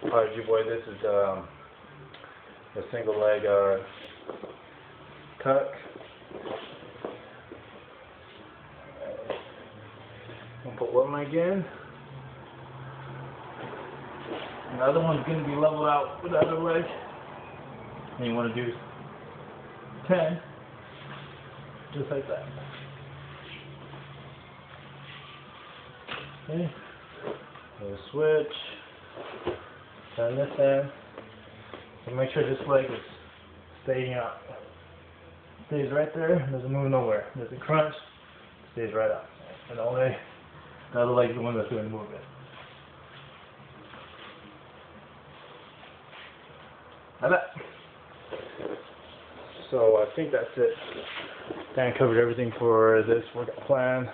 Alright, G-Boy, this is the single leg tuck. I'm gonna put one leg in. And the other one's gonna be leveled out with the other leg. And you want to do 10, just like that. Okay. We'll switch. Turn this in. And make sure this leg is staying up. Stays right there, doesn't move nowhere. Doesn't crunch, stays right up. And the other leg is the one that's going to move it. Like that. So I think that's it. Dan covered everything for this workout plan.